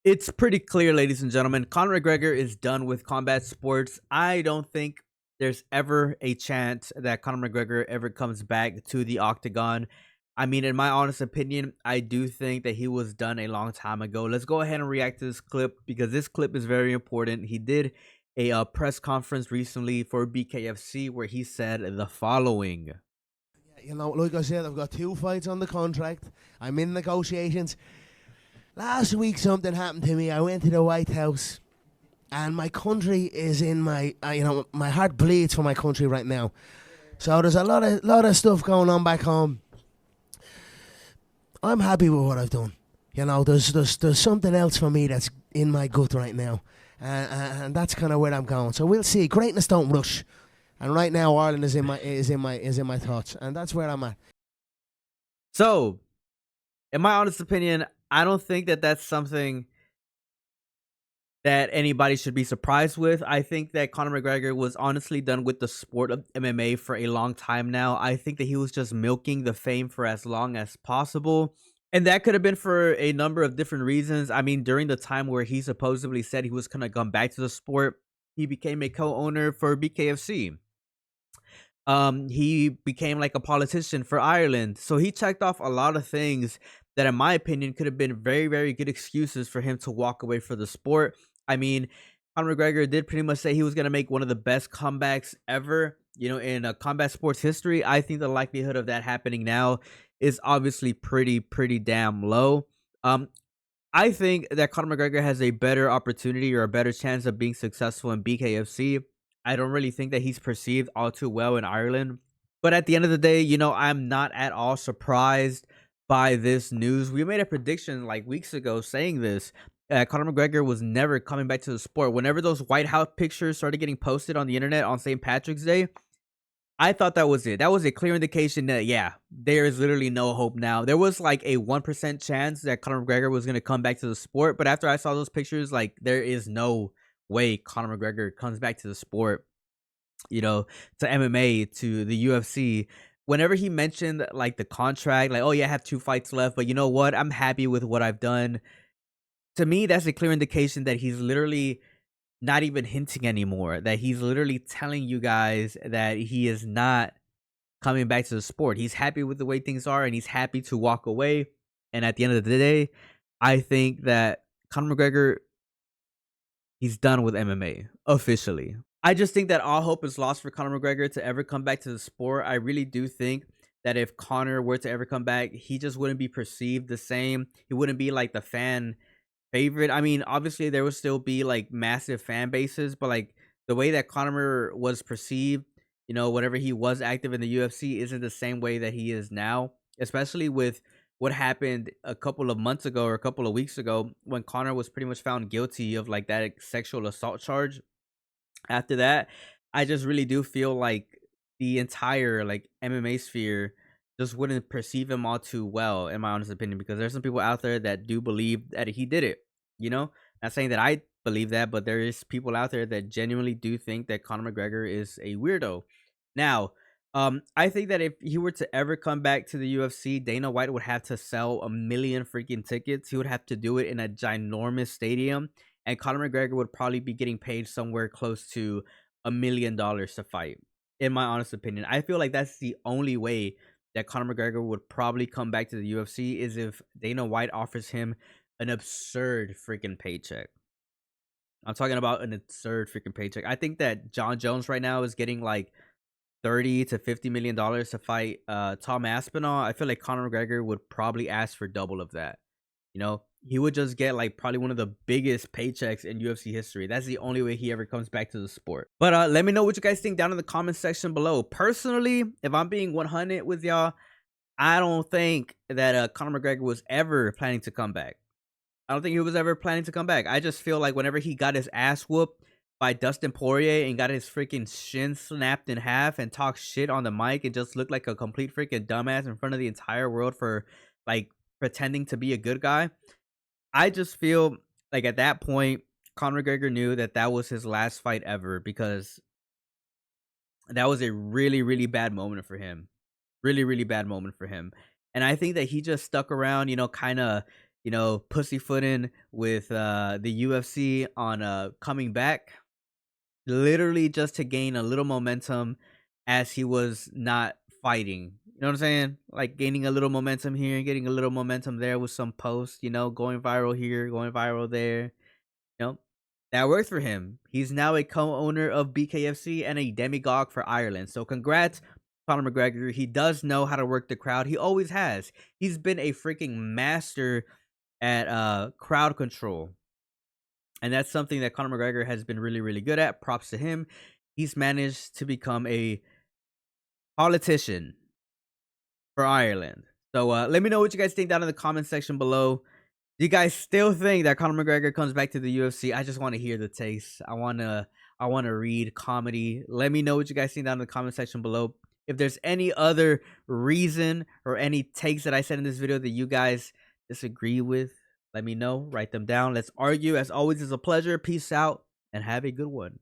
It's pretty clear, ladies and gentlemen. Conor McGregor is done with combat sports. I don't think there's ever a chance that Conor McGregor ever comes back to the octagon. I mean, in my honest opinion, I do think that he was done a long time ago. Let's go ahead and react to this clip because this clip is very important. He did a press conference recently for BKFC where he said the following. Like I said, I've got 2 fights on the contract. I'm in negotiations. Last week, something happened to me. I went to the White House, and my country is in my, my heart bleeds for my country right now. So there's a lot of stuff going on back home. I'm happy with what I've done. There's something else for me that's in my gut right now, and that's kind of where I'm going. So we'll see. Greatness don't rush, and right now Ireland is in my thoughts, and that's where I'm at. So, in my honest opinion, I don't think that that's something that anybody should be surprised with. I think that Conor McGregor was honestly done with the sport of MMA for a long time now. I think that he was just milking the fame for as long as possible. And that could have been for a number of different reasons. I mean, during the time where he supposedly said he was going to come back to the sport, he became a co-owner for BKFC. He became like a politician for Ireland. So he checked off a lot of things that, in my opinion, could have been very, very good excuses for him to walk away from the sport. I mean, Conor McGregor did pretty much say he was going to make one of the best comebacks ever, in combat sports history. I think the likelihood of that happening now is obviously pretty damn low. Um, I think that Conor McGregor has a better opportunity or a better chance of being successful in BKFC. I don't really think that he's perceived all too well in Ireland. But at the end of the day, I'm not at all surprised by this news. We made a prediction like weeks ago saying this. Conor McGregor was never coming back to the sport. Whenever those White House pictures started getting posted on the internet on St. Patrick's Day, I thought that was it. That was a clear indication that, yeah, there is literally no hope now. There was like a 1% chance that Conor McGregor was going to come back to the sport. But after I saw those pictures, like, there is no way Conor McGregor comes back to the sport, to MMA, to the UFC. Whenever he mentioned like the contract, like, oh, yeah, I have 2 fights left, but you know what? I'm happy with what I've done. To me, that's a clear indication that he's literally not even hinting anymore, that he's literally telling you guys that he is not coming back to the sport. He's happy with the way things are and he's happy to walk away. And at the end of the day, I think that Conor McGregor, he's done with MMA officially. I just think that all hope is lost for Conor McGregor to ever come back to the sport. I really do think that if Conor were to ever come back, he just wouldn't be perceived the same. He wouldn't be like the fan favorite. I mean, obviously there would still be like massive fan bases, but like the way that Conor was perceived, whenever he was active in the UFC isn't the same way that he is now, especially with what happened a couple of months ago or a couple of weeks ago when Conor was pretty much found guilty of like that sexual assault charge. After that, I just really do feel like the entire like MMA sphere just wouldn't perceive him all too well, in my honest opinion, because there's some people out there that do believe that he did it. Not saying that I believe that, but there is people out there that genuinely do think that Conor McGregor is a weirdo. Now, I think that if he were to ever come back to the UFC, Dana White would have to sell a million freaking tickets. He would have to do it in a ginormous stadium, and Conor McGregor would probably be getting paid somewhere close to $1 million to fight. In my honest opinion, I feel like that's the only way that Conor McGregor would probably come back to the UFC is if Dana White offers him an absurd freaking paycheck. I'm talking about an absurd freaking paycheck. I think that John Jones right now is getting like 30 to $50 million to fight Tom Aspinall. I feel like Conor McGregor would probably ask for double of that. He would just get like probably one of the biggest paychecks in UFC history. That's the only way he ever comes back to the sport. But let me know what you guys think down in the comment section below. Personally, if I'm being 100 with y'all, I don't think that Conor McGregor was ever planning to come back. I don't think he was ever planning to come back. I just feel like whenever he got his ass whooped by Dustin Poirier and got his freaking shin snapped in half and talked shit on the mic and just looked like a complete freaking dumbass in front of the entire world for like pretending to be a good guy. I just feel like at that point, Conor McGregor knew that that was his last fight ever because that was a really, really bad moment for him. Really, really bad moment for him. And I think that he just stuck around, kind of pussyfooting with the UFC on coming back, literally just to gain a little momentum as he was not fighting. You know what I'm saying? Like gaining a little momentum here, getting a little momentum there with some posts, going viral here, going viral there. You know, that worked for him. He's now a co-owner of BKFC and a demagogue for Ireland. So congrats, Conor McGregor. He does know how to work the crowd. He always has. He's been a freaking master at crowd control. And that's something that Conor McGregor has been really, really good at. Props to him. He's managed to become a politician for Ireland. So let me know what you guys think down in the comment section below. Do you guys still think that Conor McGregor comes back to the UFC? I just want to hear the takes. I wanna read comedy. Let me know what you guys think down in the comment section below. If there's any other reason or any takes that I said in this video that you guys disagree with, let me know. Write them down. Let's argue. As always, it's a pleasure. Peace out and have a good one.